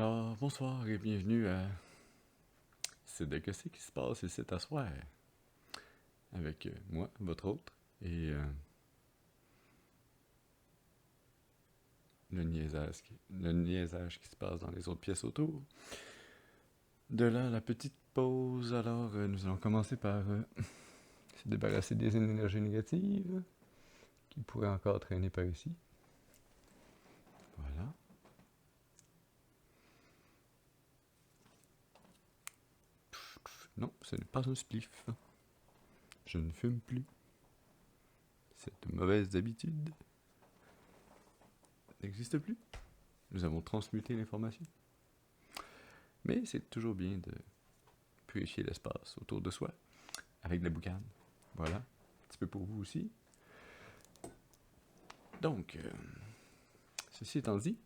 Alors, bonsoir et bienvenue à C'est de qu'est-ce qui se passe ici à soir avec moi, votre hôte, et le niaisage qui se passe dans les autres pièces autour. De là, la petite pause. Alors, nous allons commencer par se débarrasser des énergies négatives qui pourraient encore traîner par ici. Voilà. Non, ce n'est pas un spliff. Je ne fume plus. Cette mauvaise habitude n'existe plus. Nous avons transmuté l'information. Mais c'est toujours bien de purifier l'espace autour de soi avec de la boucane. Voilà, un petit peu pour vous aussi. Donc, ceci étant dit,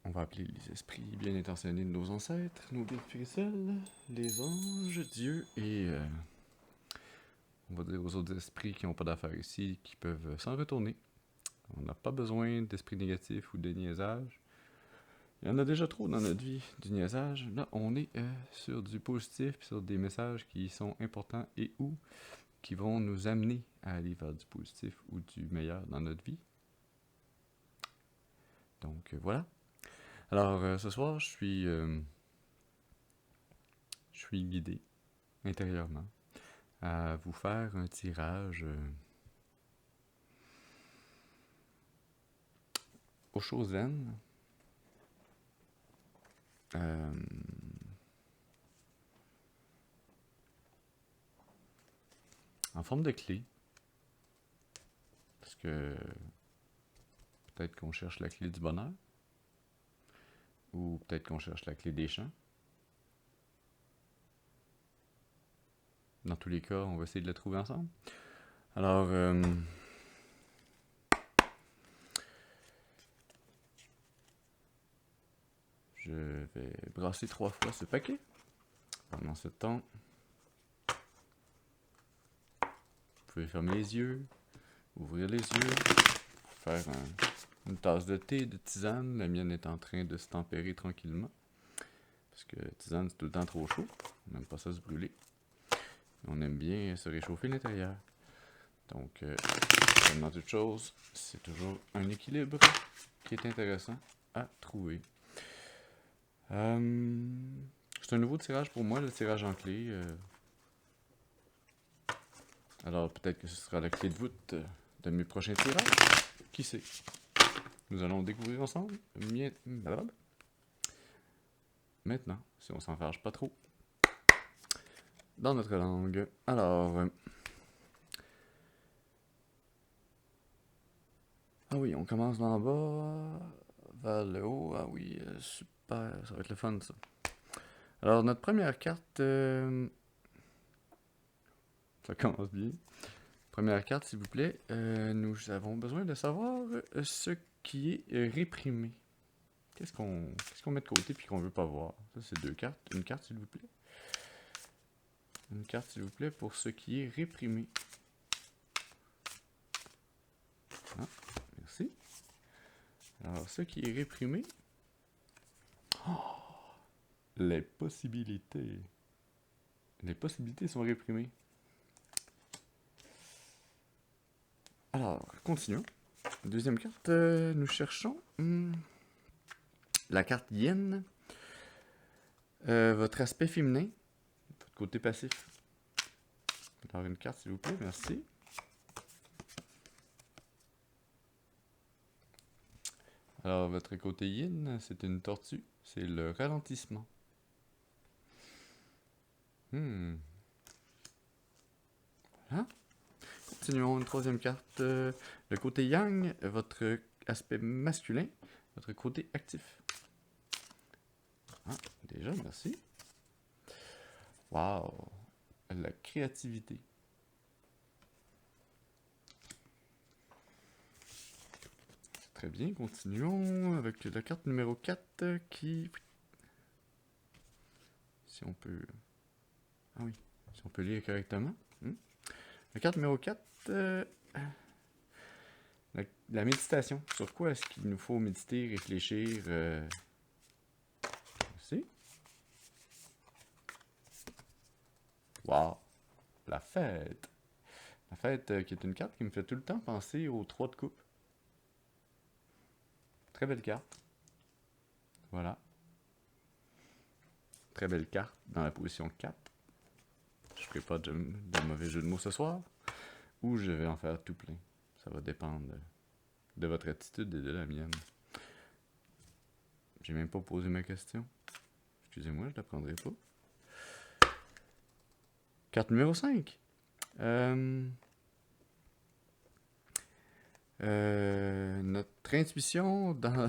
on va appeler les esprits bien intentionnés de nos ancêtres, nos guides spirituels, les anges, Dieu et on va dire aux autres esprits qui n'ont pas d'affaires ici, qui peuvent s'en retourner. On n'a pas besoin d'esprits négatifs ou de niaisage. Il y en a déjà trop dans notre vie, du niaisage. Là, on est sur du positif, sur des messages qui sont importants et ou qui vont nous amener à aller vers du positif ou du meilleur dans notre vie. Donc voilà. Alors ce soir, je suis guidé intérieurement à vous faire un tirage aux choses zen. En forme de clé. Parce que peut-être qu'on cherche la clé du bonheur. Ou peut-être qu'on cherche la clé des champs. Dans tous les cas, on va essayer de la trouver ensemble. Alors, je vais brasser 3 fois ce paquet. Pendant ce temps, vous pouvez fermer les yeux, ouvrir les yeux, faire une tasse de thé, de tisane. La mienne est en train de se tempérer tranquillement. Parce que tisane, c'est tout le temps trop chaud. On n'aime pas ça se brûler. On aime bien se réchauffer l'intérieur. Donc, comme dans toute chose, c'est toujours un équilibre qui est intéressant à trouver. C'est un nouveau tirage pour moi, le tirage en clé. Alors, peut-être que ce sera la clé de voûte de mes prochains tirages. Qui sait? Nous allons découvrir ensemble. Maintenant, si on s'en fâche pas trop, dans notre langue. Alors, ah oui, on commence d'en bas vers le haut. Ah oui, super, ça va être le fun ça. Alors, notre première carte, ça commence bien. Première carte, s'il vous plaît. Nous avons besoin de savoir ce qui est réprimé. Qu'est-ce qu'on met de côté puis qu'on veut pas voir? Ça, c'est 2 cartes. Une carte, s'il vous plaît. Une carte, s'il vous plaît, pour ce qui est réprimé. Ah, merci. Alors, ce qui est réprimé. Oh, les possibilités. Les possibilités sont réprimées. Alors, continuons. Deuxième carte, nous cherchons la carte Yin. Votre aspect féminin, votre côté passif. Alors, une carte, s'il vous plaît, merci. Alors, votre côté Yin, c'est une tortue. C'est le ralentissement. Voilà. Continuons, une troisième carte. Le côté Yang, votre aspect masculin, votre côté actif. Ah, déjà, merci. Wow! La créativité. Très bien, continuons avec la carte numéro 4 qui... Si on peut... Ah oui, si on peut lire correctement. La carte numéro 4... la méditation. Sur quoi est-ce qu'il nous faut méditer, réfléchir? Merci. Wow! La fête! La fête qui est une carte qui me fait tout le temps penser aux 3 de coupe. Très belle carte. Voilà. Très belle carte dans la position 4. Je ferai pas de mauvais jeu de mots ce soir. Ou je vais en faire tout plein. Ça va dépendre de votre attitude et de la mienne. J'ai même pas posé ma question. Excusez-moi, je la prendrai pas. Carte numéro 5. Notre intuition dans...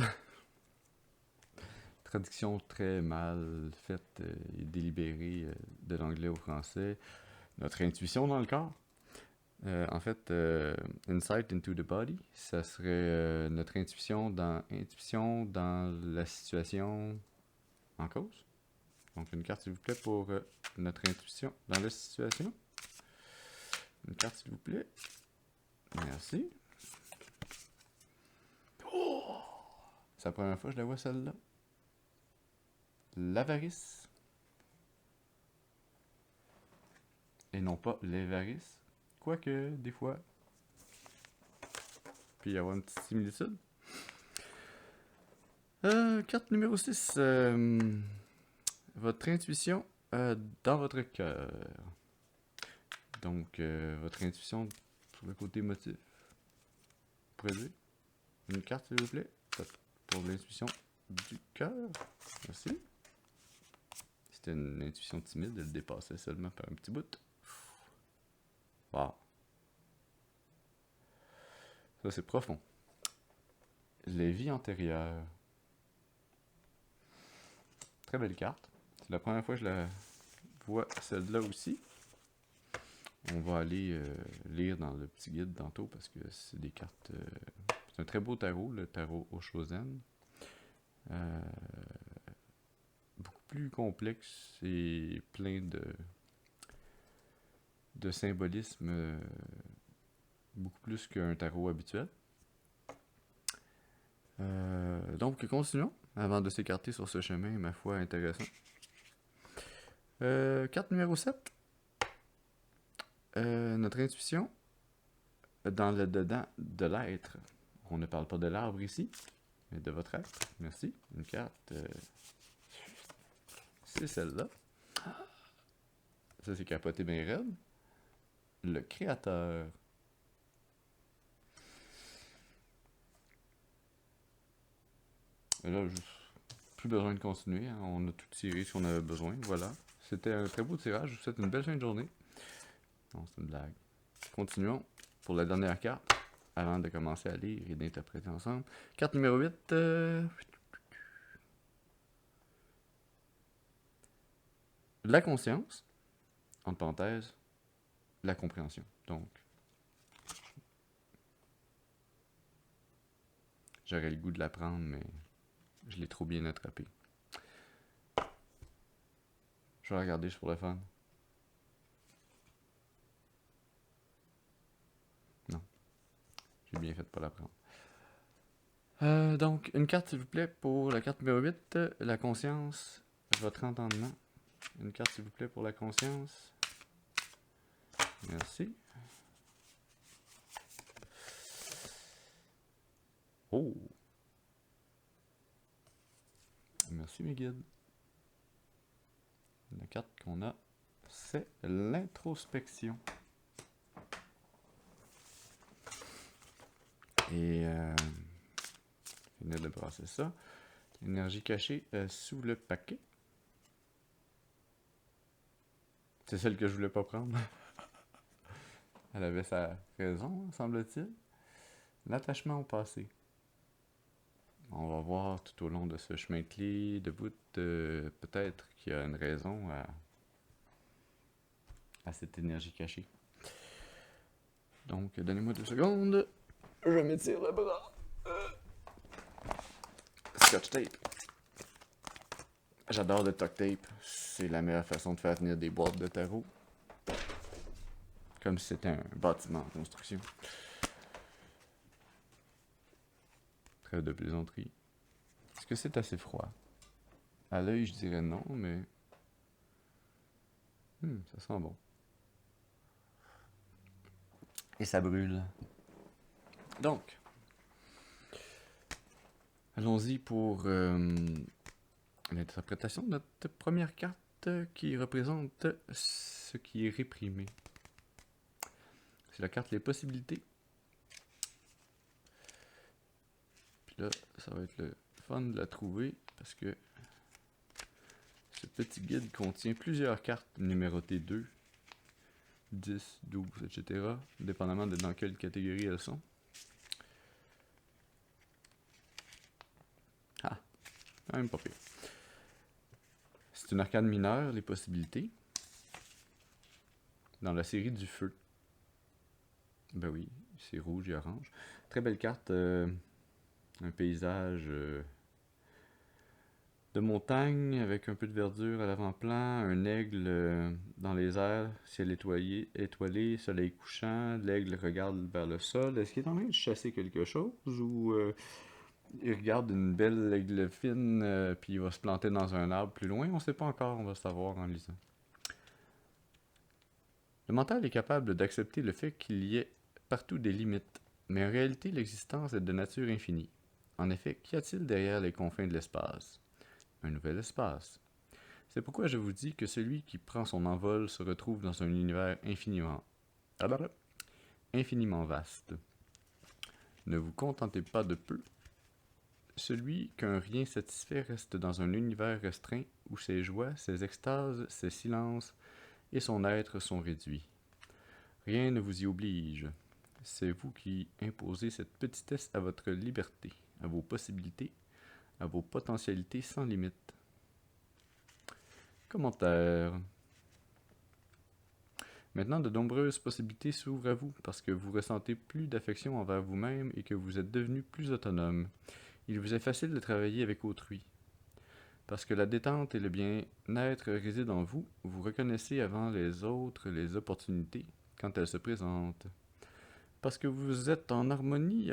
Traduction très mal faite et délibérée de l'anglais au français. Notre intuition dans le corps. En fait, insight into the body, ça serait notre intuition dans la situation en cause. Donc une carte s'il vous plaît pour notre intuition dans la situation. Une carte s'il vous plaît. Merci. Oh! C'est la première fois que je la vois celle-là. L'avarice. Et non pas l'avarice. Quoique, des fois, puis il y avoir une petite similitude. Carte numéro 6. Votre intuition dans votre cœur. Donc, votre intuition sur le côté émotif. Vous pourrez dire une carte, s'il vous plaît, pour l'intuition du cœur. Merci. C'était une intuition timide, elle dépassait seulement par un petit bout. Wow. Ça, c'est profond. Les vies antérieures. Très belle carte. C'est la première fois que je la vois, celle-là aussi. On va aller lire dans le petit guide tantôt parce que c'est des cartes... c'est un très beau tarot, le tarot Oshozen. Beaucoup plus complexe et plein de symbolisme, beaucoup plus qu'un tarot habituel. Donc, continuons avant de s'écarter sur ce chemin, ma foi, intéressant. Carte numéro 7. Notre intuition dans le dedans de l'être. On ne parle pas de l'arbre ici, mais de votre être. Merci. Une carte, c'est celle-là. Ça, c'est capoté bien raide. Le créateur. Et là, plus besoin de continuer. Hein. On a tout tiré ce qu'on avait besoin. Voilà. C'était un très beau tirage. Je vous souhaite une belle fin de journée. Non, c'est une blague. Continuons pour la dernière carte, avant de commencer à lire et d'interpréter ensemble. Carte numéro 8. La conscience, entre parenthèses, la compréhension. Donc, j'aurais le goût de la prendre, mais je l'ai trop bien attrapé. Je vais regarder juste pour le fun. Non. J'ai bien fait de pas la prendre. Donc, une carte, s'il vous plaît, pour la carte numéro 8, la conscience, votre entendement. Une carte, s'il vous plaît, pour la conscience. Merci. Oh! Merci, mes guides. La carte qu'on a, c'est l'introspection. Et finir de brasser ça. Énergie cachée sous le paquet. C'est celle que je voulais pas prendre. Elle avait sa raison, semble-t-il. L'attachement au passé. On va voir tout au long de ce chemin clé de bout, peut-être qu'il y a une raison à cette énergie cachée. Donc, donnez-moi 2 secondes. Je m'étire le bras. Scotch tape. J'adore le tuck tape. C'est la meilleure façon de faire tenir des boîtes de tarot. Comme si c'était un bâtiment en construction. Trêve de plaisanterie. Est-ce que c'est assez froid? À l'œil, je dirais non, mais... ça sent bon. Et ça brûle. Donc, allons-y pour l'interprétation de notre première carte qui représente ce qui est réprimé. C'est la carte Les Possibilités. Puis là, ça va être le fun de la trouver parce que ce petit guide contient plusieurs cartes numérotées 2, 10, 12, etc. dépendamment de dans quelle catégorie elles sont. Ah, quand même pas pire. C'est une arcane mineure, Les Possibilités, dans la série du Feu. Ben oui, c'est rouge et orange. Très belle carte, un paysage de montagne avec un peu de verdure à l'avant-plan, un aigle dans les airs, ciel étoilé, soleil couchant, l'aigle regarde vers le sol. Est-ce qu'il est en train de chasser quelque chose ou il regarde une belle aigle fine puis il va se planter dans un arbre plus loin? On ne sait pas encore, on va savoir en lisant. Le mental est capable d'accepter le fait qu'il y ait partout des limites, mais en réalité l'existence est de nature infinie. En effet, qu'y a-t-il derrière les confins de l'espace? Un nouvel espace. C'est pourquoi je vous dis que celui qui prend son envol se retrouve dans un univers infiniment vaste. Ne vous contentez pas de peu. Celui qu'un rien satisfait reste dans un univers restreint où ses joies, ses extases, ses silences et son être sont réduits. Rien ne vous y oblige. C'est vous qui imposez cette petitesse à votre liberté, à vos possibilités, à vos potentialités sans limite. Commentaire. Maintenant, de nombreuses possibilités s'ouvrent à vous parce que vous ressentez plus d'affection envers vous-même et que vous êtes devenu plus autonome. Il vous est facile de travailler avec autrui. Parce que la détente et le bien-être résident en vous, vous reconnaissez avant les autres les opportunités quand elles se présentent. Parce que vous êtes en harmonie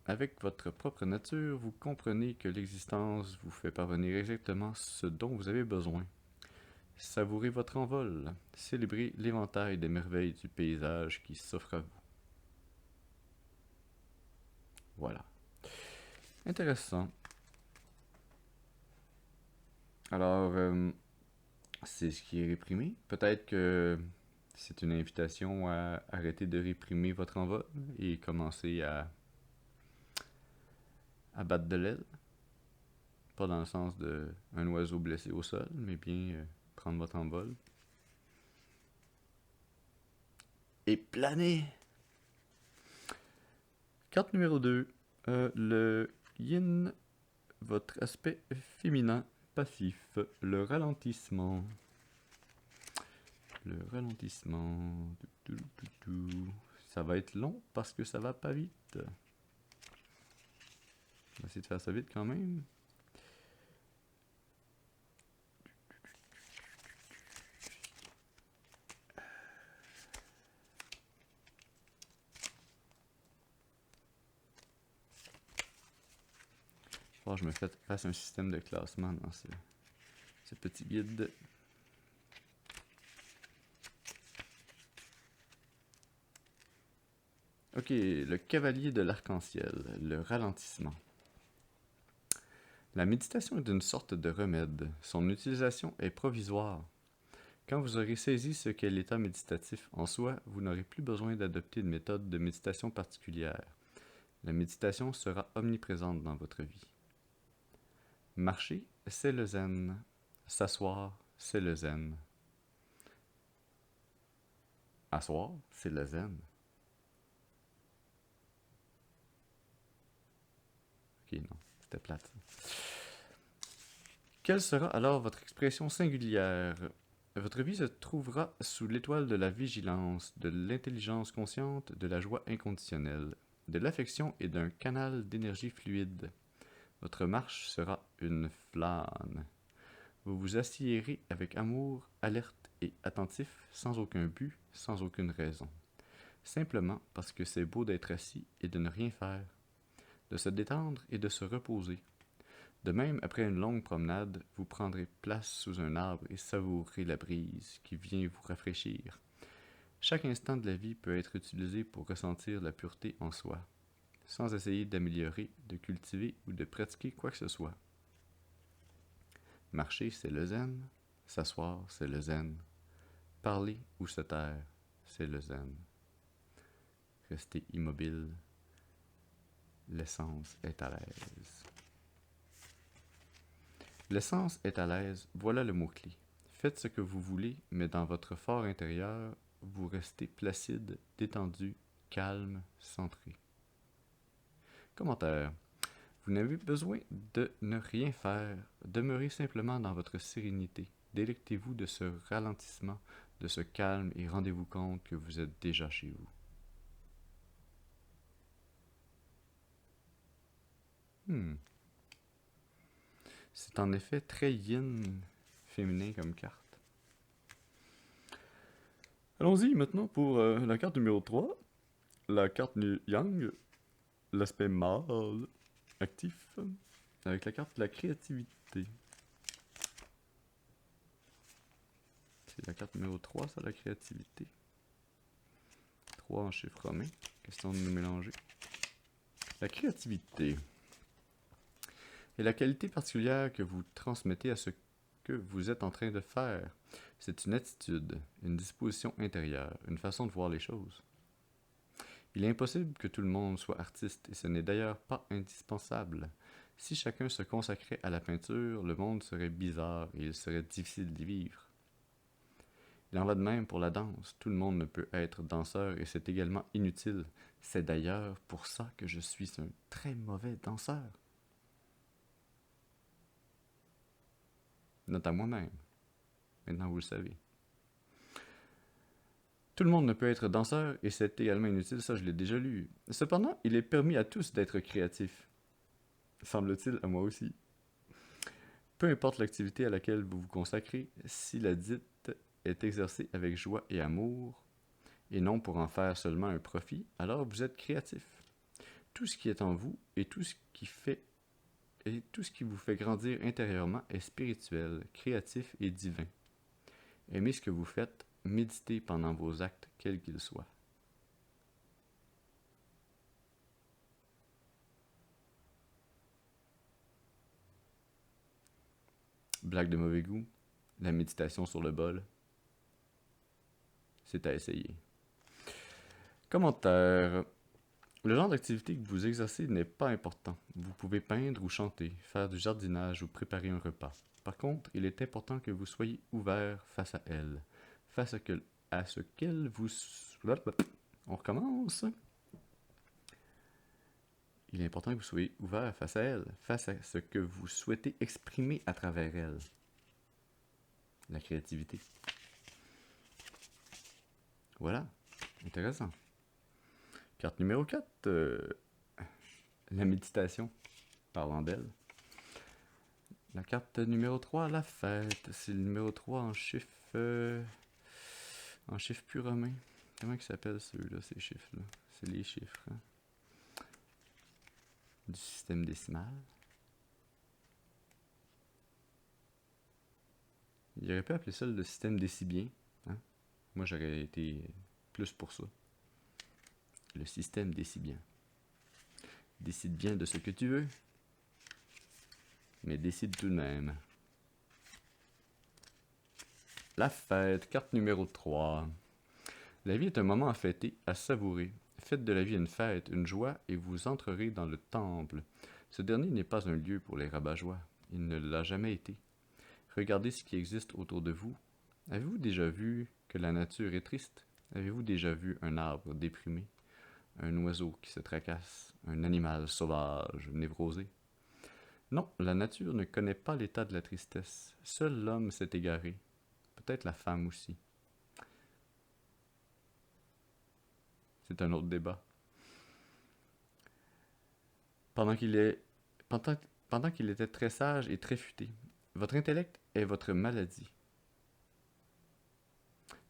avec votre propre nature, vous comprenez que l'existence vous fait parvenir exactement ce dont vous avez besoin. Savourez votre envol, célébrez l'éventail des merveilles du paysage qui s'offre à vous. Voilà. Intéressant. Alors, c'est ce qui est réprimé. Peut-être que c'est une invitation à arrêter de réprimer votre envol et commencer à battre de l'aile. Pas dans le sens d'un oiseau blessé au sol, mais bien prendre votre envol. Et planer! Carte numéro 2. Le yin, votre aspect féminin passif, le ralentissement. Le ralentissement. Ça va être long parce que ça va pas vite. On va essayer de faire ça vite quand même. Je me fasse un système de classement dans ce petit guide. Ok, le cavalier de l'arc-en-ciel, le ralentissement. La méditation est une sorte de remède. Son utilisation est provisoire. Quand vous aurez saisi ce qu'est l'état méditatif en soi, vous n'aurez plus besoin d'adopter une méthode de méditation particulière. La méditation sera omniprésente dans votre vie. Marcher, c'est le zen. S'asseoir, c'est le zen. Asseoir, c'est le zen. Ok, non, c'était plate. Quelle sera alors votre expression singulière? Votre vie se trouvera sous l'étoile de la vigilance, de l'intelligence consciente, de la joie inconditionnelle, de l'affection et d'un canal d'énergie fluide. Votre marche sera une flâne. Vous vous assiérez avec amour, alerte et attentif, sans aucun but, sans aucune raison. Simplement parce que c'est beau d'être assis et de ne rien faire. de se détendre et de se reposer. De même, après une longue promenade, vous prendrez place sous un arbre et savourerez la brise qui vient vous rafraîchir. Chaque instant de la vie peut être utilisé pour ressentir la pureté en soi, sans essayer d'améliorer, de cultiver ou de pratiquer quoi que ce soit. Marcher, c'est le zen. S'asseoir, c'est le zen. Parler ou se taire, c'est le zen. Rester immobile, l'essence est à l'aise. L'essence est à l'aise, voilà le mot-clé. Faites ce que vous voulez, mais dans votre fort intérieur, vous restez placide, détendu, calme, centré. Commentaire. Vous n'avez besoin de ne rien faire, demeurez simplement dans votre sérénité. Délectez-vous de ce ralentissement, de ce calme et rendez-vous compte que vous êtes déjà chez vous. C'est en effet très yin féminin comme carte. Allons-y maintenant pour la carte numéro 3. La carte yang, l'aspect mâle, actif, avec la carte de la créativité. C'est la carte numéro 3, ça, la créativité. 3 en chiffre romain. Question de nous mélanger. La créativité est la qualité particulière que vous transmettez à ce que vous êtes en train de faire. C'est une attitude, une disposition intérieure, une façon de voir les choses. Il est impossible que tout le monde soit artiste, et ce n'est d'ailleurs pas indispensable. Si chacun se consacrait à la peinture, le monde serait bizarre et il serait difficile d'y vivre. Il en va de même pour la danse. Tout le monde ne peut être danseur et c'est également inutile. C'est d'ailleurs pour ça que je suis un très mauvais danseur. Note à moi-même. Maintenant, vous le savez. Tout le monde ne peut être danseur et c'est également inutile, ça je l'ai déjà lu. Cependant, il est permis à tous d'être créatifs. Semble-t-il à moi aussi. Peu importe l'activité à laquelle vous vous consacrez, si la dite est exercée avec joie et amour, et non pour en faire seulement un profit, alors vous êtes créatif. Tout ce qui est en vous et tout ce qui vous fait grandir intérieurement est spirituel, créatif et divin. Aimez ce que vous faites, méditez pendant vos actes, quels qu'ils soient. Blague de mauvais goût, la méditation sur le bol, c'est à essayer. Commentaire. Le genre d'activité que vous exercez n'est pas important. Vous pouvez peindre ou chanter, faire du jardinage ou préparer un repas. Par contre, il est important que vous soyez ouvert face à elle, face à ce qu'elle vous... On recommence. Il est important que vous soyez ouvert face à elle, face à ce que vous souhaitez exprimer à travers elle. La créativité. Voilà, intéressant. Carte numéro 4, la méditation, parlant d'elle. La carte numéro 3, la fête. C'est le numéro 3 en chiffre plus romain. Comment ils s'appellent ceux-là, ces chiffres-là? C'est les chiffres hein? Du système décimal. Il aurait pu appeler ça le système décibien. Hein? Moi, j'aurais été plus pour ça. Le système décibien. Décide bien de ce que tu veux, mais décide tout de même. La fête, carte numéro 3. La vie est un moment à fêter, à savourer. Faites de la vie une fête, une joie, et vous entrerez dans le temple. Ce dernier n'est pas un lieu pour les rabat-joie. Il ne l'a jamais été. Regardez ce qui existe autour de vous. Avez-vous déjà vu que la nature est triste? Avez-vous déjà vu un arbre déprimé? Un oiseau qui se tracasse? Un animal sauvage, névrosé? Non, la nature ne connaît pas l'état de la tristesse. Seul l'homme s'est égaré. Peut-être la femme aussi. C'est un autre débat. Pendant qu'il était très sage et très futé. Votre intellect est votre maladie.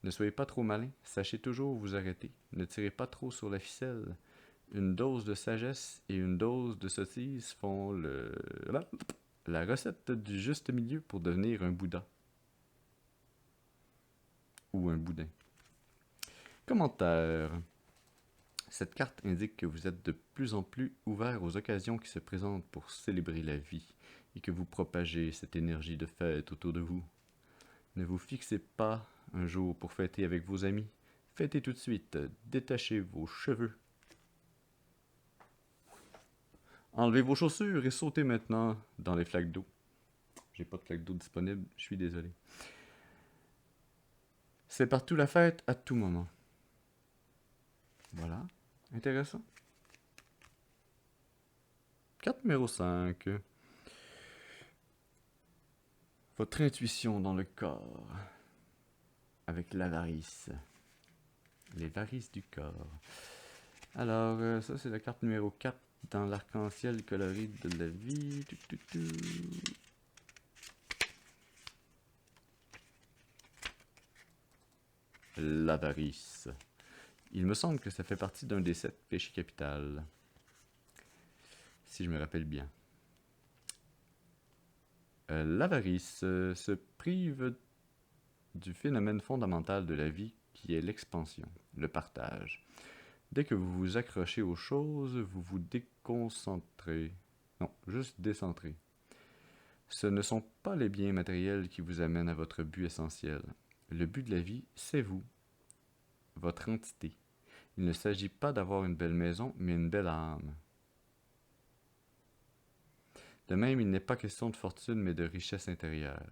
Ne soyez pas trop malin, sachez toujours vous arrêter. Ne tirez pas trop sur la ficelle. Une dose de sagesse et une dose de sottise font la recette du juste milieu pour devenir un Bouddha. Ou un boudin. Commentaire. Cette carte indique que vous êtes de plus en plus ouvert aux occasions qui se présentent pour célébrer la vie et que vous propagez cette énergie de fête autour de vous. Ne vous fixez pas un jour pour fêter avec vos amis. Fêtez tout de suite. Détachez vos cheveux. Enlevez vos chaussures et sautez maintenant dans les flaques d'eau. J'ai pas de flaque d'eau disponible, je suis désolé. C'est partout la fête à tout moment. Voilà, intéressant. Carte numéro 5. Votre intuition dans le corps. Avec l'avarice. Les varices du corps. Alors, ça c'est la carte numéro 4 dans l'arc-en-ciel coloré de la vie. L'avarice. Il me semble que ça fait partie d'un des 7 péchés capitals. Si je me rappelle bien. L'avarice se prive du phénomène fondamental de la vie qui est l'expansion, le partage. Dès que vous vous accrochez aux choses, vous vous déconcentrez. Non, juste décentrez. Ce ne sont pas les biens matériels qui vous amènent à votre but essentiel. Le but de la vie, c'est vous, votre entité. Il ne s'agit pas d'avoir une belle maison, mais une belle âme. De même, il n'est pas question de fortune, mais de richesse intérieure.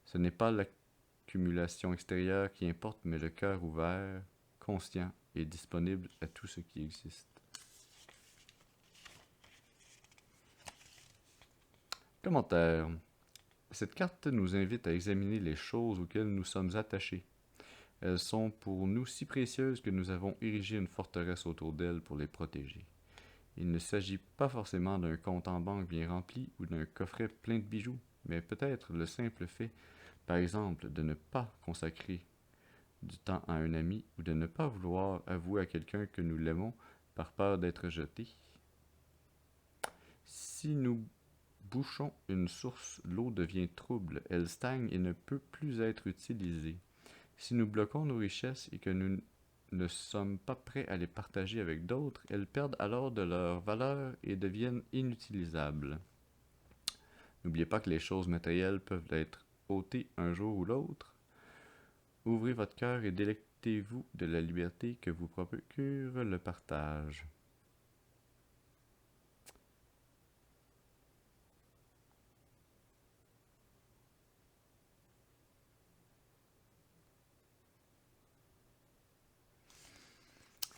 Ce n'est pas l'accumulation extérieure qui importe, mais le cœur ouvert, conscient et disponible à tout ce qui existe. Commentaire. Cette carte nous invite à examiner les choses auxquelles nous sommes attachés. Elles sont pour nous si précieuses que nous avons érigé une forteresse autour d'elles pour les protéger. Il ne s'agit pas forcément d'un compte en banque bien rempli ou d'un coffret plein de bijoux, mais peut-être le simple fait, par exemple, de ne pas consacrer du temps à un ami ou de ne pas vouloir avouer à quelqu'un que nous l'aimons par peur d'être jeté. Si nous bouchons une source, l'eau devient trouble, elle stagne et ne peut plus être utilisée. Si nous bloquons nos richesses et que nous ne sommes pas prêts à les partager avec d'autres, elles perdent alors de leur valeur et deviennent inutilisables. N'oubliez pas que les choses matérielles peuvent être ôtées un jour ou l'autre. Ouvrez votre cœur et délectez-vous de la liberté que vous procure le partage.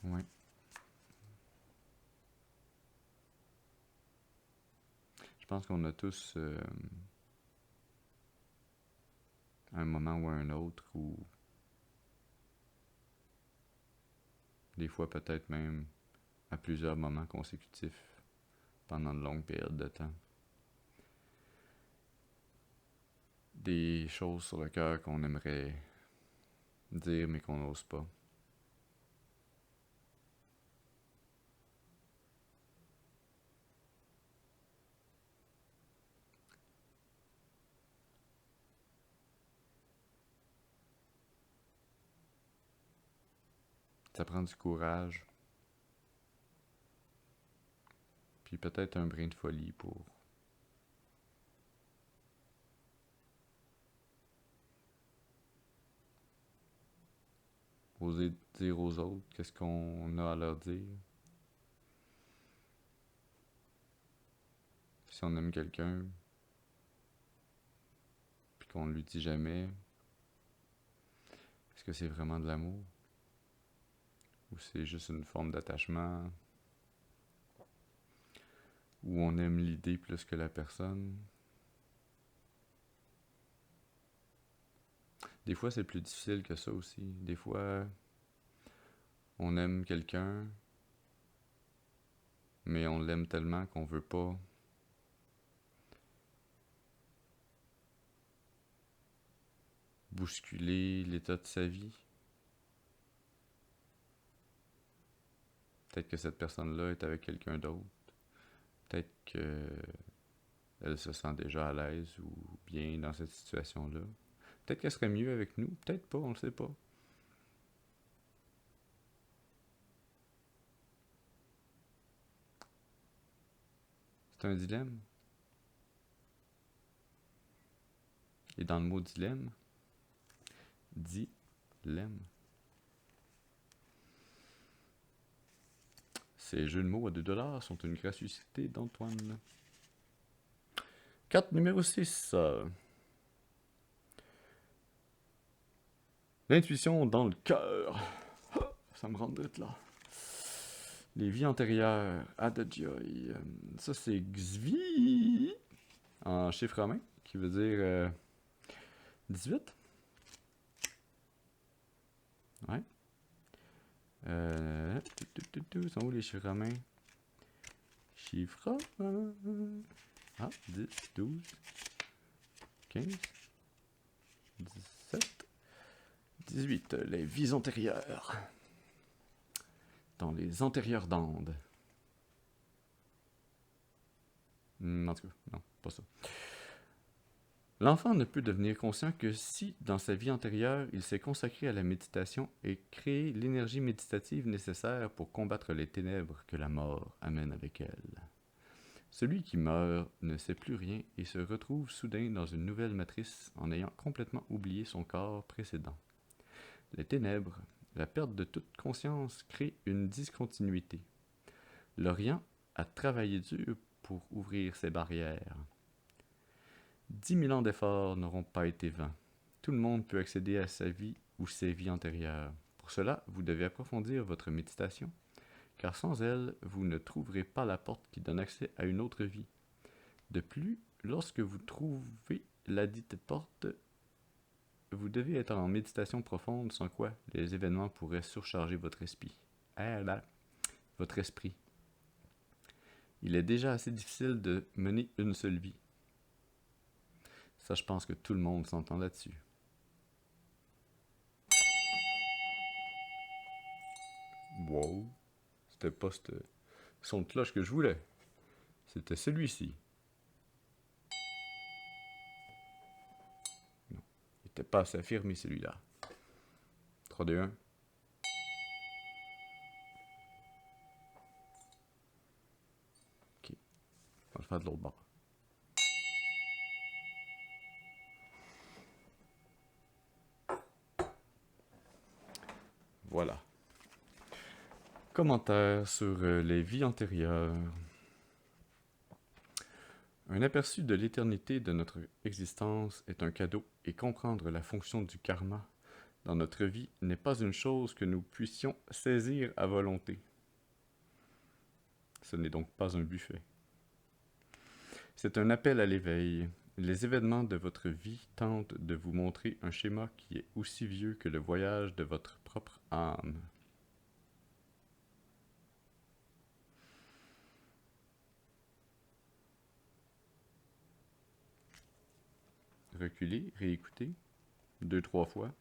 Ouais. Je pense qu'on a tous un moment ou un autre où des fois peut-être même à plusieurs moments consécutifs pendant de longues périodes de temps. Des choses sur le cœur qu'on aimerait dire mais qu'on n'ose pas. Ça prend du courage, puis peut-être un brin de folie pour oser dire aux autres qu'est-ce qu'on a à leur dire. Si on aime quelqu'un, puis qu'on ne lui dit jamais, est-ce que c'est vraiment de l'amour? Ou c'est juste une forme d'attachement? Ou on aime l'idée plus que la personne? Des fois, c'est plus difficile que ça aussi. Des fois, on aime quelqu'un, mais on l'aime tellement qu'on veut pas bousculer l'état de sa vie. Peut-être que cette personne-là est avec quelqu'un d'autre. Peut-être que elle se sent déjà à l'aise ou bien dans cette situation-là. Peut-être qu'elle serait mieux avec nous, peut-être pas, on le sait pas. C'est un dilemme. Et dans le mot dilemme, dilemme. Ces jeux de mots à 2$ sont une gracieuseté d'Antoine. Carte numéro 6. L'intuition dans le cœur. Ça me rentre là. Les vies antérieures. Adagioi. Ça, c'est Xvi. En chiffre romain, qui veut dire 18. Ouais. Sont où les chiffres romains? Chiffres romains. Ah, 10, 12, 15, 17, 18. Les vies antérieures. Dans les antérieures d'Ande. En tout cas, non, pas ça. L'enfant ne peut devenir conscient que si, dans sa vie antérieure, il s'est consacré à la méditation et créé l'énergie méditative nécessaire pour combattre les ténèbres que la mort amène avec elle. Celui qui meurt ne sait plus rien et se retrouve soudain dans une nouvelle matrice en ayant complètement oublié son corps précédent. Les ténèbres, la perte de toute conscience crée une discontinuité. L'Orient a travaillé dur pour ouvrir ces barrières. 10 000 ans d'efforts n'auront pas été vains. Tout le monde peut accéder à sa vie ou ses vies antérieures. Pour cela, vous devez approfondir votre méditation, car sans elle, vous ne trouverez pas la porte qui donne accès à une autre vie. De plus, lorsque vous trouvez la dite porte, vous devez être en méditation profonde, sans quoi les événements pourraient surcharger votre esprit. Votre esprit. Il est déjà assez difficile de mener une seule vie. Ça, je pense que tout le monde s'entend là-dessus. Wow. C'était pas ce son de cloche que je voulais. C'était celui-ci. Non. Il était pas assez affirmé, celui-là. 3, 2, 1. Ok. On va le faire de l'autre bord. Voilà. Commentaire sur les vies antérieures. Un aperçu de l'éternité de notre existence est un cadeau et comprendre la fonction du karma dans notre vie n'est pas une chose que nous puissions saisir à volonté. Ce n'est donc pas un buffet. C'est un appel à l'éveil. Les événements de votre vie tentent de vous montrer un schéma qui est aussi vieux que le voyage de votre propre âme. Reculer, réécouter, 2-3 fois.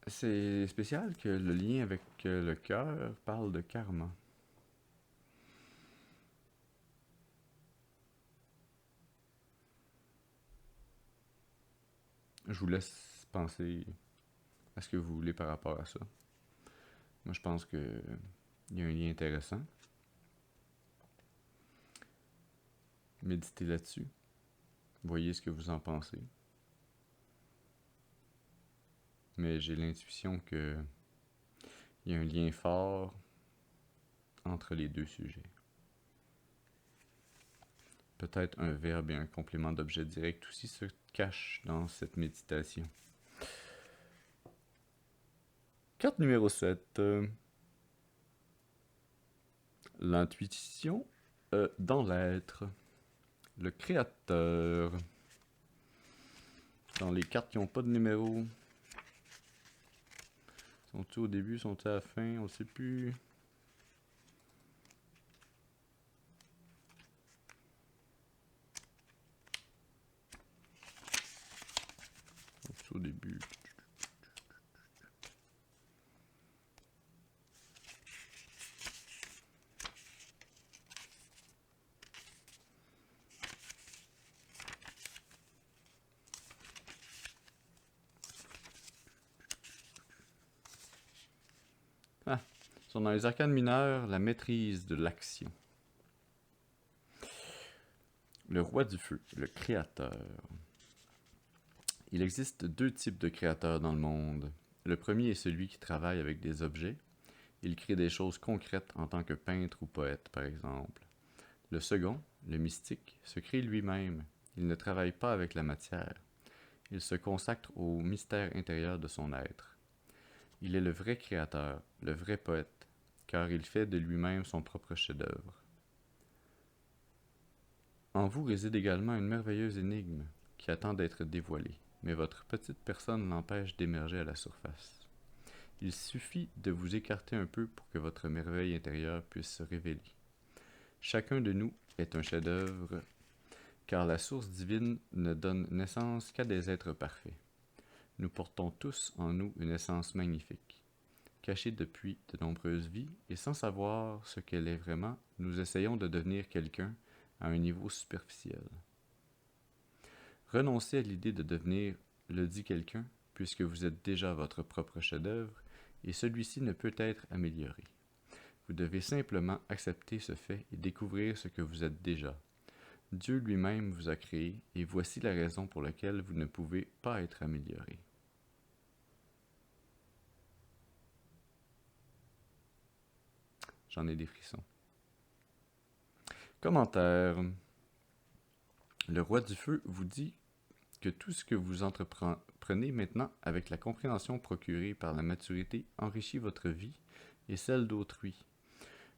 C'est spécial que le lien avec le cœur parle de karma. Je vous laisse penser à ce que vous voulez par rapport à ça. Moi, je pense que il y a un lien intéressant. Méditez là-dessus. Voyez ce que vous en pensez. Mais j'ai l'intuition que il y a un lien fort entre les deux sujets. Peut-être un verbe et un complément d'objet direct aussi se cachent dans cette méditation. Carte numéro 7. L'intuition dans l'être. Le créateur. Dans les cartes qui n'ont pas de numéro. Sont-ils au début, sont-ils à la fin? On ne sait plus. au début. Ah, ils sont dans les arcanes mineures, la maîtrise de l'action. Le roi du feu, le créateur. Il existe deux types de créateurs dans le monde. Le premier est celui qui travaille avec des objets. Il crée des choses concrètes en tant que peintre ou poète, par exemple. Le second, le mystique, se crée lui-même. Il ne travaille pas avec la matière. Il se consacre au mystère intérieur de son être. Il est le vrai créateur, le vrai poète, car il fait de lui-même son propre chef-d'œuvre. En vous réside également une merveilleuse énigme qui attend d'être dévoilée, mais votre petite personne l'empêche d'émerger à la surface. Il suffit de vous écarter un peu pour que votre merveille intérieure puisse se révéler. Chacun de nous est un chef-d'œuvre, car la source divine ne donne naissance qu'à des êtres parfaits. Nous portons tous en nous une essence magnifique. Cachée depuis de nombreuses vies, et sans savoir ce qu'elle est vraiment, nous essayons de devenir quelqu'un à un niveau superficiel. Renoncez à l'idée de devenir le dit quelqu'un, puisque vous êtes déjà votre propre chef-d'œuvre, et celui-ci ne peut être amélioré. Vous devez simplement accepter ce fait et découvrir ce que vous êtes déjà. Dieu lui-même vous a créé, et voici la raison pour laquelle vous ne pouvez pas être amélioré. J'en ai des frissons. Commentaire. Le roi du feu vous dit que tout ce que vous entreprenez maintenant avec la compréhension procurée par la maturité enrichit votre vie et celle d'autrui.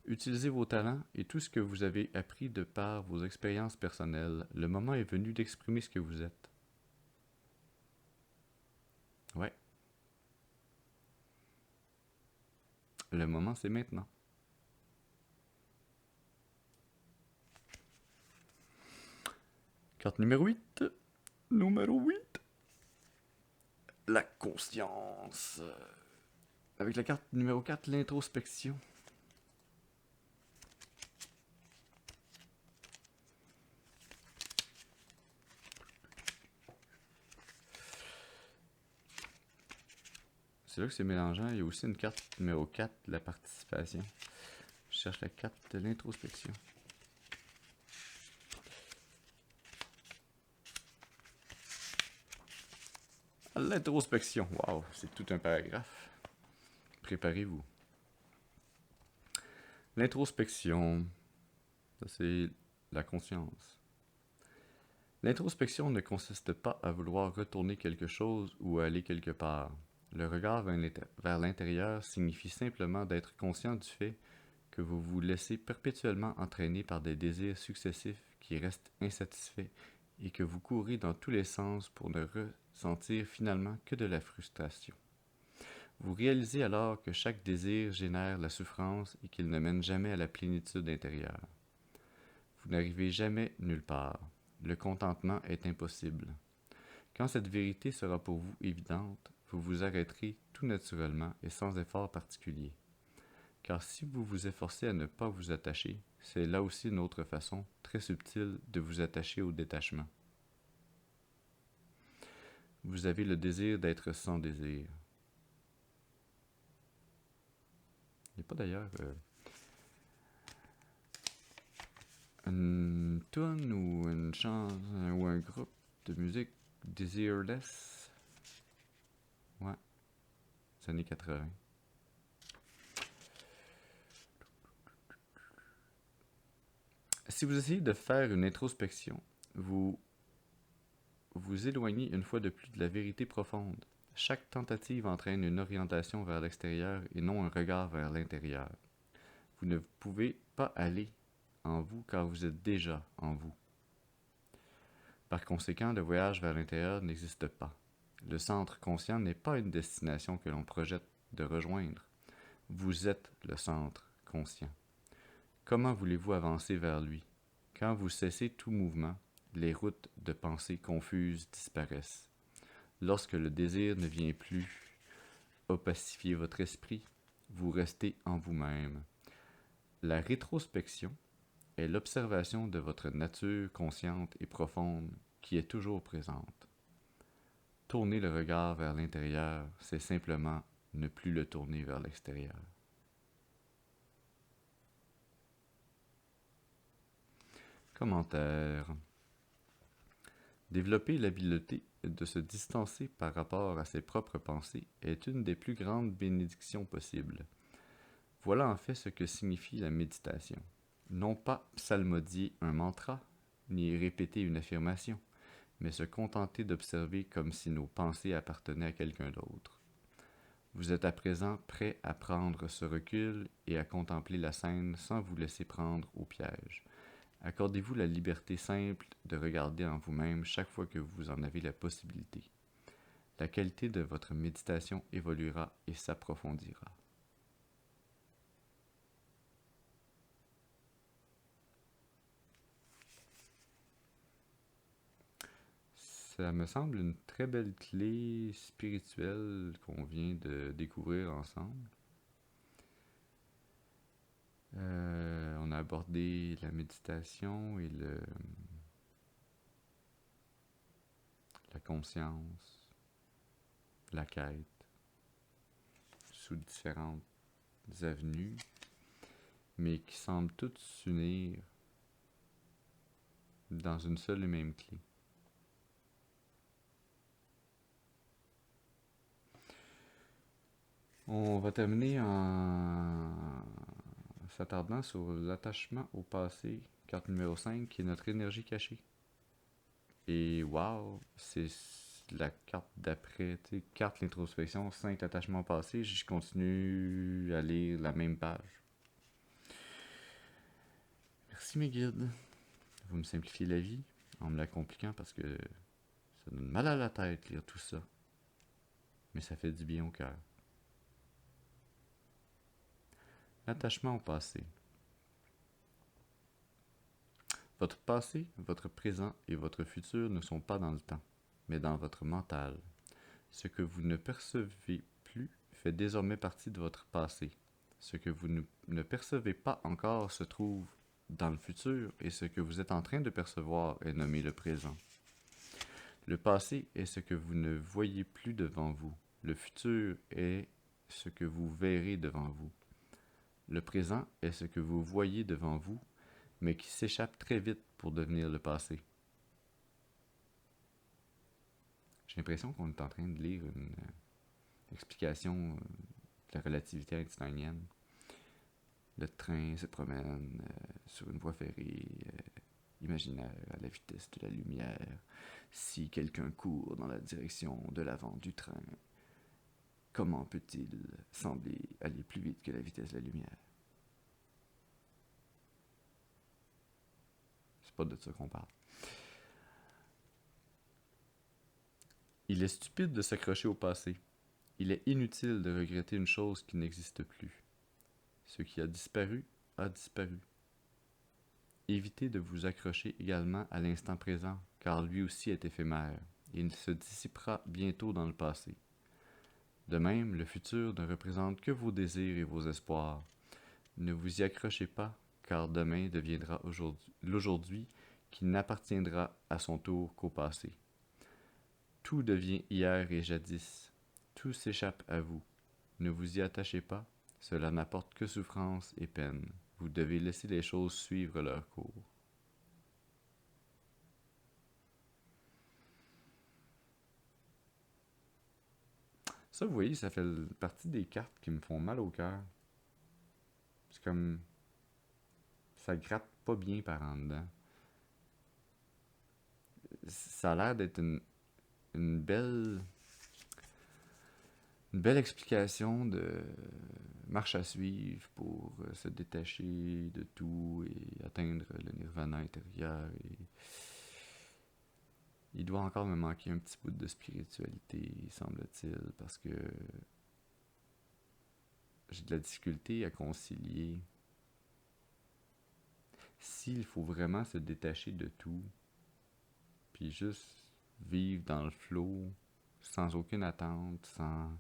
Utilisez vos talents et tout ce que vous avez appris de par vos expériences personnelles. Le moment est venu d'exprimer ce que vous êtes. Ouais. Le moment, c'est maintenant. Carte numéro 8. Numéro 8. La conscience. Avec la carte numéro 4, l'introspection. C'est là que c'est mélangeant. Il y a aussi une carte numéro 4, la participation. Je cherche la carte de l'introspection. L'introspection. Wow, c'est tout un paragraphe. Préparez-vous. L'introspection, ça c'est la conscience. L'introspection ne consiste pas à vouloir retourner quelque chose ou à aller quelque part. Le regard vers l'intérieur signifie simplement d'être conscient du fait que vous vous laissez perpétuellement entraîner par des désirs successifs qui restent insatisfaits et que vous courez dans tous les sens pour ne ressentir finalement que de la frustration. Vous réalisez alors que chaque désir génère la souffrance et qu'il ne mène jamais à la plénitude intérieure. Vous n'arrivez jamais nulle part. Le contentement est impossible. Quand cette vérité sera pour vous évidente, vous vous arrêterez tout naturellement et sans effort particulier. Car si vous vous efforcez à ne pas vous attacher, c'est là aussi une autre façon, très subtile, de vous attacher au détachement. Vous avez le désir d'être sans désir. Il n'y a pas d'ailleurs une tune ou une chanson ou un groupe de musique Desireless? Ouais, c'est années 80. Si vous essayez de faire une introspection, vous vous éloignez une fois de plus de la vérité profonde. Chaque tentative entraîne une orientation vers l'extérieur et non un regard vers l'intérieur. Vous ne pouvez pas aller en vous car vous êtes déjà en vous. Par conséquent, le voyage vers l'intérieur n'existe pas. Le centre conscient n'est pas une destination que l'on projette de rejoindre. Vous êtes le centre conscient. Comment voulez-vous avancer vers lui? Quand vous cessez tout mouvement, les routes de pensée confuses disparaissent. Lorsque le désir ne vient plus opacifier votre esprit, vous restez en vous-même. La rétrospection est l'observation de votre nature consciente et profonde qui est toujours présente. Tourner le regard vers l'intérieur, c'est simplement ne plus le tourner vers l'extérieur. Commentaire. Développer l'habileté de se distancer par rapport à ses propres pensées est une des plus grandes bénédictions possibles. Voilà en fait ce que signifie la méditation. Non pas psalmodier un mantra, ni répéter une affirmation, mais se contenter d'observer comme si nos pensées appartenaient à quelqu'un d'autre. Vous êtes à présent prêt à prendre ce recul et à contempler la scène sans vous laisser prendre au piège. Accordez-vous la liberté simple de regarder en vous-même chaque fois que vous en avez la possibilité. La qualité de votre méditation évoluera et s'approfondira. Ça me semble une très belle clé spirituelle qu'on vient de découvrir ensemble. On a abordé la méditation et la conscience, la quête, sous différentes avenues, mais qui semblent toutes s'unir dans une seule et même clé. On va terminer en s'attardant sur l'attachement au passé, carte numéro 5, qui est notre énergie cachée. Et wow, c'est la carte d'après, tu sais, carte l'introspection, 5 attachements passés, je continue à lire la même page. Merci mes guides. Vous me simplifiez la vie en me la compliquant parce que ça donne mal à la tête lire tout ça. Mais ça fait du bien au cœur. L'attachement au passé. Votre passé, votre présent et votre futur ne sont pas dans le temps, mais dans votre mental. Ce que vous ne percevez plus fait désormais partie de votre passé. Ce que vous ne percevez pas encore se trouve dans le futur et ce que vous êtes en train de percevoir est nommé le présent. Le passé est ce que vous ne voyez plus devant vous. Le futur est ce que vous verrez devant vous. Le présent est ce que vous voyez devant vous, mais qui s'échappe très vite pour devenir le passé. J'ai l'impression qu'on est en train de lire une explication de la relativité einsteinienne. Le train se promène sur une voie ferrée imaginaire à la vitesse de la lumière. Si quelqu'un court dans la direction de l'avant du train, comment peut-il sembler aller plus vite que la vitesse de la lumière? C'est pas de ça qu'on parle. Il est stupide de s'accrocher au passé. Il est inutile de regretter une chose qui n'existe plus. Ce qui a disparu, a disparu. Évitez de vous accrocher également à l'instant présent, car lui aussi est éphémère, et il se dissipera bientôt dans le passé. De même, le futur ne représente que vos désirs et vos espoirs. Ne vous y accrochez pas, car demain deviendra l'aujourd'hui qui n'appartiendra à son tour qu'au passé. Tout devient hier et jadis. Tout s'échappe à vous. Ne vous y attachez pas, cela n'apporte que souffrance et peine. Vous devez laisser les choses suivre leur cours. Ça, vous voyez, ça fait partie des cartes qui me font mal au cœur. C'est comme... ça gratte pas bien par en dedans. Ça a l'air d'être une belle... une belle explication de marche à suivre pour se détacher de tout et atteindre le nirvana intérieur. Et il doit encore me manquer un petit bout de spiritualité, semble-t-il, parce que j'ai de la difficulté à concilier. S'il faut vraiment se détacher de tout, puis juste vivre dans le flow, sans aucune attente, sans...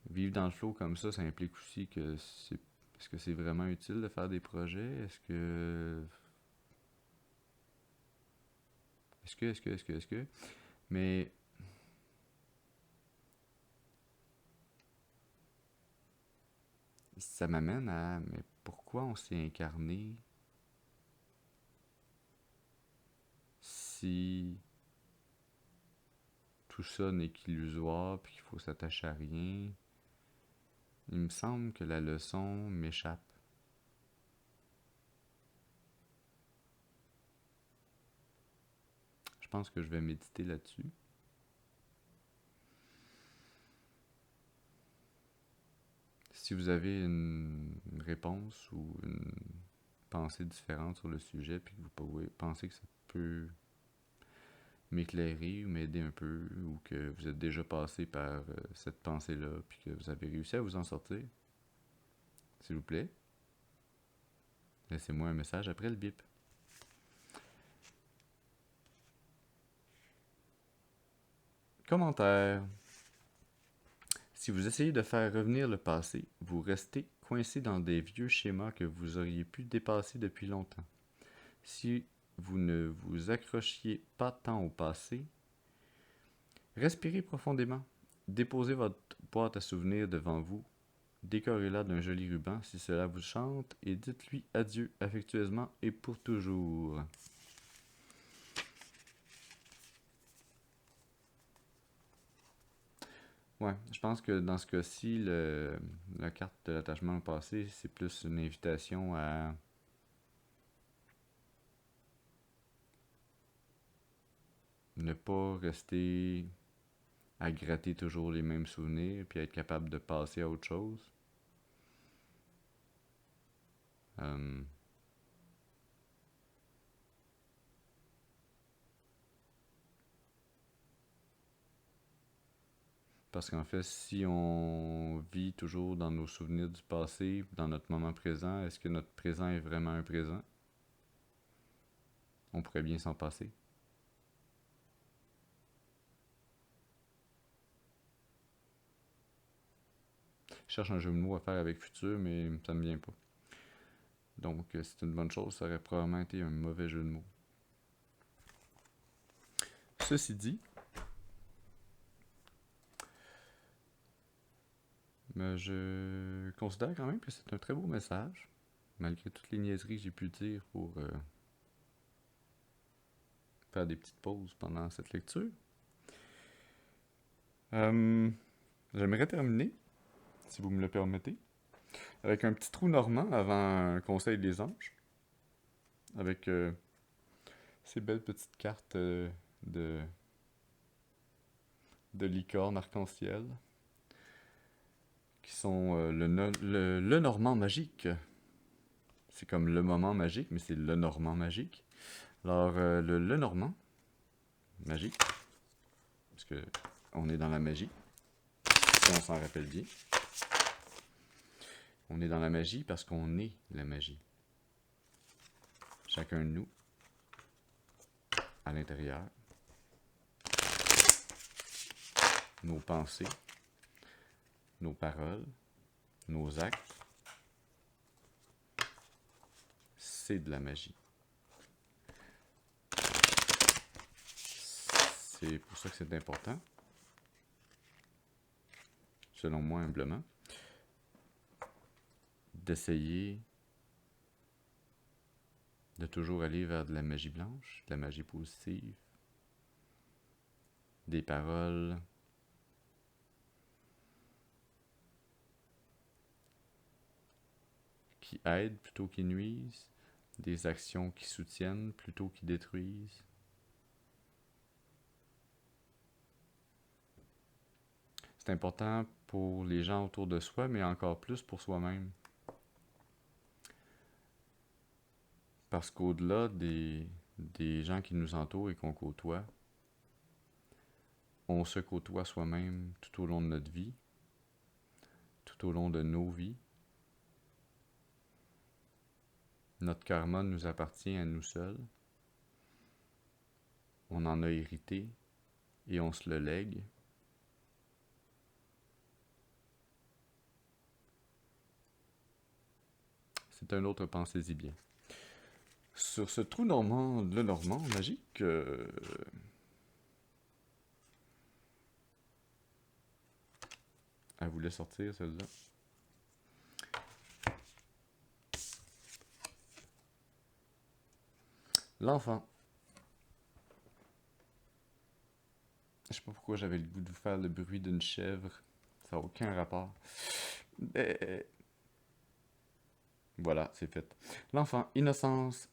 Vivre dans le flow comme ça implique aussi que c'est... Est-ce que c'est vraiment utile de faire des projets? Est-ce que... Mais ça m'amène à... Mais pourquoi on s'est incarné si tout ça n'est qu'illusoire puis qu'il faut s'attacher à rien? Il me semble que la leçon m'échappe. Je pense que je vais méditer là-dessus. Si vous avez une réponse ou une pensée différente sur le sujet, puis que vous pensez que ça peut m'éclairer ou m'aider un peu, ou que vous êtes déjà passé par cette pensée-là, puis que vous avez réussi à vous en sortir, s'il vous plaît, laissez-moi un message après le bip. Commentaire. Si vous essayez de faire revenir le passé, vous restez coincé dans des vieux schémas que vous auriez pu dépasser depuis longtemps. Si vous ne vous accrochiez pas tant au passé, respirez profondément. Déposez votre boîte à souvenirs devant vous. Décorez-la d'un joli ruban si cela vous chante et dites-lui adieu affectueusement et pour toujours. Ouais, je pense que dans ce cas-ci, la carte de l'attachement au passé, c'est plus une invitation à ne pas rester à gratter toujours les mêmes souvenirs, puis être capable de passer à autre chose. Parce qu'en fait, si on vit toujours dans nos souvenirs du passé, dans notre moment présent, est-ce que notre présent est vraiment un présent? On pourrait bien s'en passer. Je cherche un jeu de mots à faire avec futur, mais ça me vient pas. Donc, c'est une bonne chose, ça aurait probablement été un mauvais jeu de mots. Ceci dit, je considère quand même que c'est un très beau message, malgré toutes les niaiseries que j'ai pu dire pour faire des petites pauses pendant cette lecture. J'aimerais terminer, si vous me le permettez, avec un petit trou normand avant un conseil des anges, avec ces belles petites cartes de licorne arc-en-ciel, qui sont le normand magique. C'est comme le moment magique, mais c'est le normand magique. Alors, le normand magique, parce que on est dans la magie, si on s'en rappelle bien. On est dans la magie parce qu'on est la magie. Chacun de nous, à l'intérieur, nos pensées, nos paroles, nos actes, c'est de la magie. C'est pour ça que c'est important, selon moi humblement, d'essayer de toujours aller vers de la magie blanche, de la magie positive, des paroles qui aident plutôt qu'ils nuisent, des actions qui soutiennent plutôt qu'ils détruisent. C'est important pour les gens autour de soi, mais encore plus pour soi-même. Parce qu'au-delà des gens qui nous entourent et qu'on côtoie, on se côtoie soi-même tout au long de notre vie, tout au long de nos vies. Notre karma nous appartient à nous seuls. On en a hérité et on se le lègue. C'est un autre, pensez-y bien. Sur ce trou normand, le normand magique, elle voulait sortir celle-là. L'enfant. Je sais pas pourquoi j'avais le goût de vous faire le bruit d'une chèvre. Ça n'a aucun rapport. Mais... Voilà, c'est fait. L'enfant, innocence,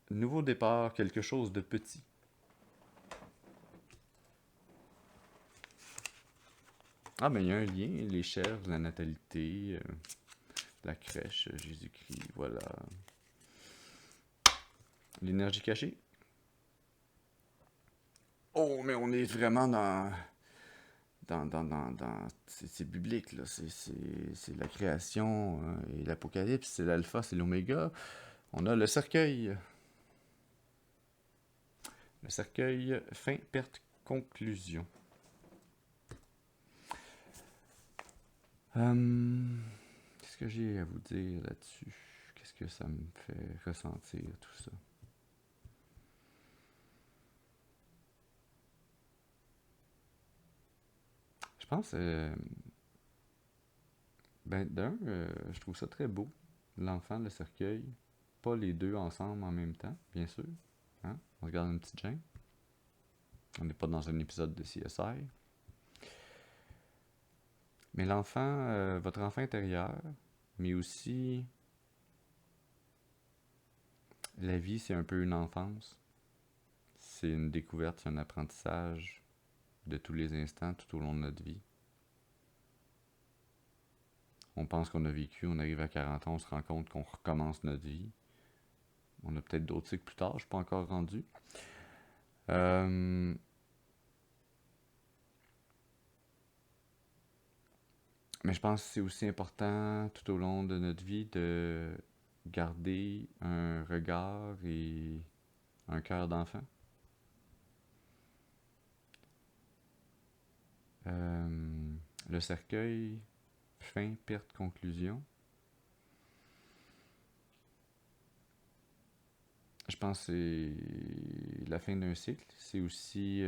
nouveau départ, quelque chose de petit. Ah, mais il y a un lien, les chèvres, la natalité, la crèche, Jésus-Christ, voilà. L'énergie cachée. Oh, mais on est vraiment c'est biblique, là. C'est la création et l'Apocalypse, c'est l'alpha, c'est l'oméga. On a le cercueil. Le cercueil, fin, perte, conclusion. Qu'est-ce que j'ai à vous dire là-dessus? Qu'est-ce que ça me fait ressentir, tout ça? Je pense, je trouve ça très beau. L'enfant, le cercueil. Pas les deux ensemble en même temps, bien sûr. Hein? On se garde une petite gêne. On n'est pas dans un épisode de CSI. Mais l'enfant, votre enfant intérieur, mais aussi la vie, c'est un peu une enfance. C'est une découverte, c'est un apprentissage de tous les instants, tout au long de notre vie. On pense qu'on a vécu, on arrive à 40 ans, on se rend compte qu'on recommence notre vie. On a peut-être d'autres cycles plus tard, je ne suis pas encore rendu. Mais je pense que c'est aussi important tout au long de notre vie de garder un regard et un cœur d'enfant. Le cercueil, fin, perte, conclusion. Je pense que c'est la fin d'un cycle. C'est aussi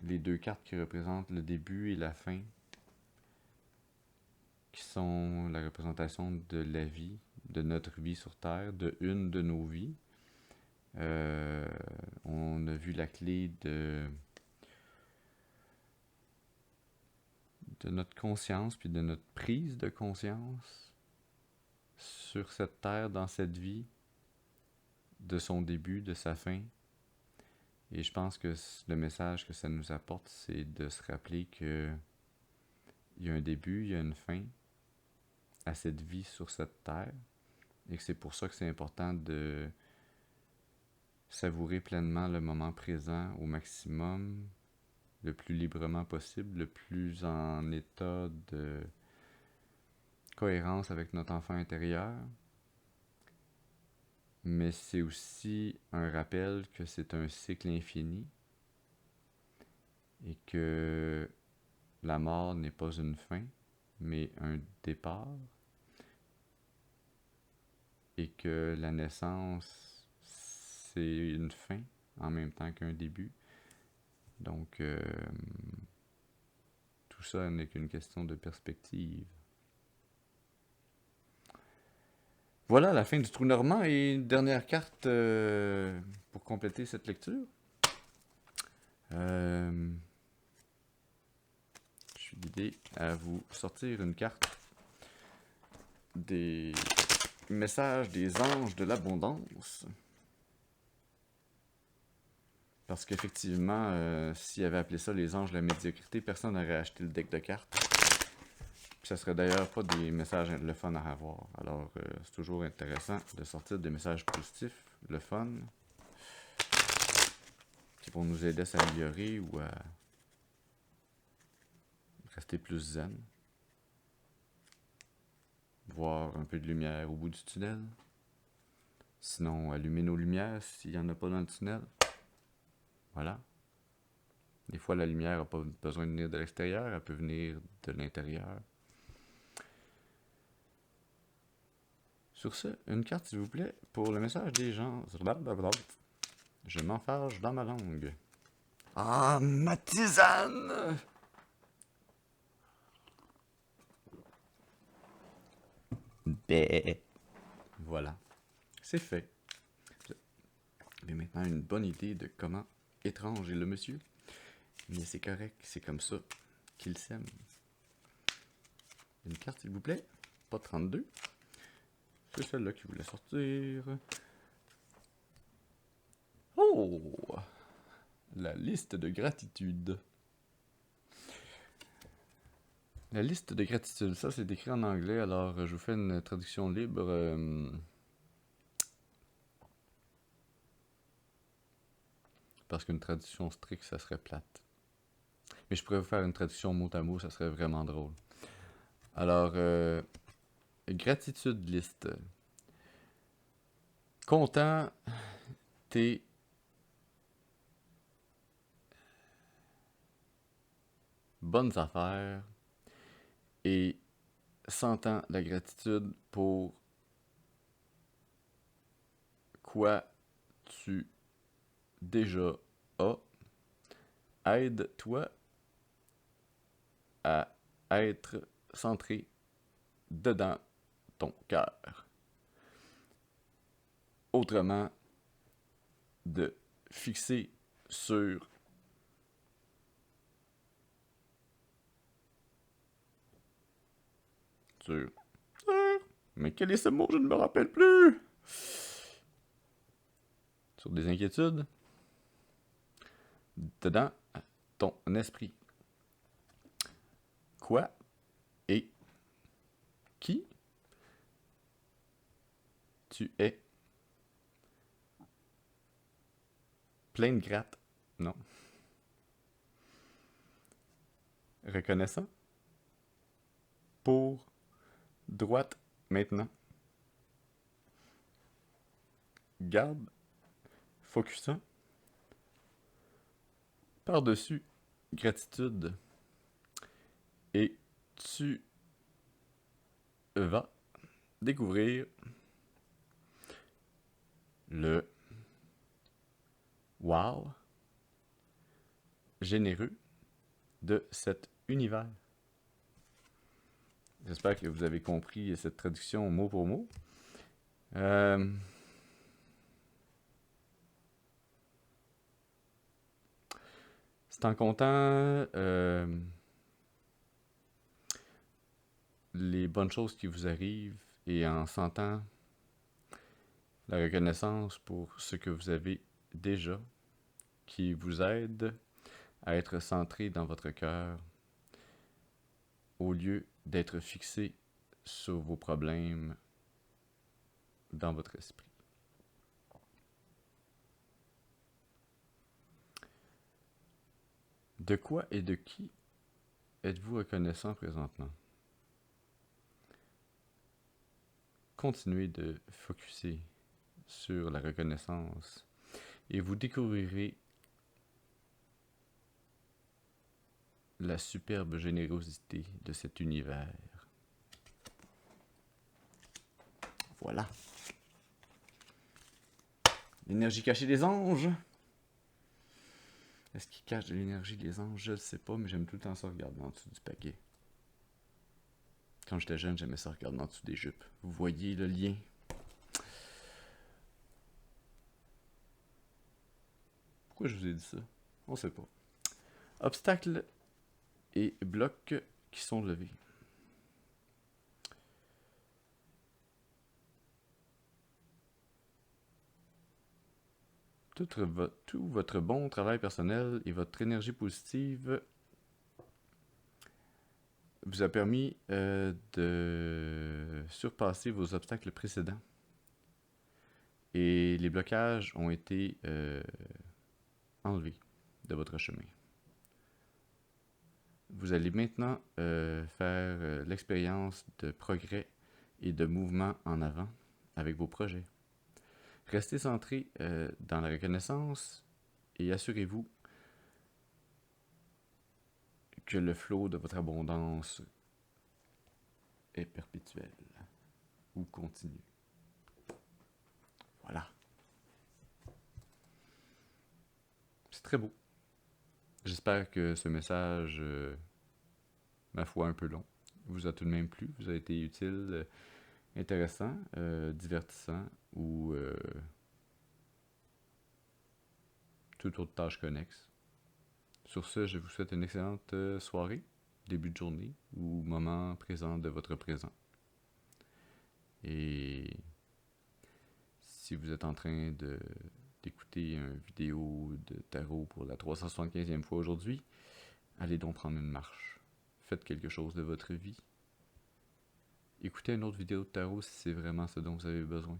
les deux cartes qui représentent le début et la fin, qui sont la représentation de la vie, de notre vie sur Terre, de une de nos vies. On a vu la clé de notre conscience, puis de notre prise de conscience sur cette terre, dans cette vie, de son début, de sa fin. Et je pense que le message que ça nous apporte, c'est de se rappeler que il y a un début, il y a une fin à cette vie sur cette terre, et que c'est pour ça que c'est important de savourer pleinement le moment présent au maximum, le plus librement possible, le plus en état de cohérence avec notre enfant intérieur. Mais c'est aussi un rappel que c'est un cycle infini et que la mort n'est pas une fin, mais un départ, et que la naissance, c'est une fin en même temps qu'un début. Donc, tout ça n'est qu'une question de perspective. Voilà la fin du trou normand et une dernière carte pour compléter cette lecture. Je suis guidé à vous sortir une carte des messages des anges de l'abondance. Parce qu'effectivement, s'il avait appelé ça les anges de la médiocrité, personne n'aurait acheté le deck de cartes. Puis ça serait d'ailleurs pas des messages le fun à avoir. Alors, c'est toujours intéressant de sortir des messages positifs, le fun, qui vont nous aider à s'améliorer ou à rester plus zen. Voir un peu de lumière au bout du tunnel. Sinon, allumer nos lumières s'il n'y en a pas dans le tunnel. Voilà. Des fois, la lumière n'a pas besoin de venir de l'extérieur, elle peut venir de l'intérieur. Sur ce, une carte, s'il vous plaît, pour le message des gens. Je m'enfarge dans ma langue. Ah, ma tisane! Bé. Voilà, c'est fait. Vous avez maintenant une bonne idée de comment étrange est le monsieur. Mais c'est correct, c'est comme ça qu'il s'aime. Une carte, s'il vous plaît. Pas 32. C'est celle-là qui voulait sortir. Oh! La liste de gratitude. La liste de gratitude, ça c'est écrit en anglais, alors je vous fais une traduction libre. Parce qu'une traduction stricte, ça serait plate. Mais je pourrais vous faire une traduction mot à mot, ça serait vraiment drôle. Alors, gratitude liste. Content, tes bonnes affaires et sentant la gratitude pour quoi tu déjà as, aide-toi à être centré dedans ton cœur. Autrement, de fixer sur mais quel est ce mot? Je ne me rappelle plus. Sur des inquiétudes dedans ton esprit. Quoi et qui tu es. Plein de gratte. Non. Reconnaissant. Pour droite maintenant. Garde. Focusant. Par-dessus gratitude. Et tu vas découvrir le wow généreux de cet univers. J'espère que vous avez compris cette traduction mot pour mot. C'est en comptant les bonnes choses qui vous arrivent et en sentant la reconnaissance pour ce que vous avez déjà qui vous aide à être centré dans votre cœur au lieu d'être fixé sur vos problèmes dans votre esprit. De quoi et de qui êtes-vous reconnaissant présentement? Continuez de focusser sur la reconnaissance et vous découvrirez la superbe générosité de cet univers. Voilà. L'énergie cachée des anges. Est-ce qu'ils cachent de l'énergie des anges? Je ne sais pas, mais j'aime tout le temps ça regarder en dessous du paquet. Quand j'étais jeune, j'aimais ça regarder en dessous des jupes. Vous voyez le lien? Pourquoi je vous ai dit ça? On ne sait pas. Obstacles et blocs qui sont levés. Tout votre bon travail personnel et votre énergie positive vous a permis de surpasser vos obstacles précédents. Et les blocages ont été enlevés de votre chemin. Vous allez maintenant faire l'expérience de progrès et de mouvement en avant avec vos projets. Restez centré dans la reconnaissance et assurez-vous que le flot de votre abondance est perpétuel ou continu. Voilà. C'est très beau. J'espère que ce message, ma foi un peu long, vous a tout de même plu, vous a été utile, intéressant, divertissant ou toute autre tâche connexe. Sur ce, je vous souhaite une excellente soirée, début de journée ou moment présent de votre présent. Et si vous êtes en train d'écouter une vidéo de tarot pour la 375e fois aujourd'hui, allez donc prendre une marche. Faites quelque chose de votre vie. Écoutez une autre vidéo de tarot si c'est vraiment ce dont vous avez besoin.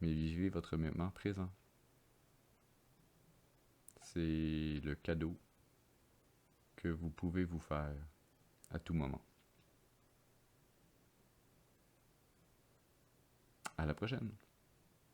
Mais vivez votre moment présent. C'est le cadeau que vous pouvez vous faire à tout moment. À la prochaine!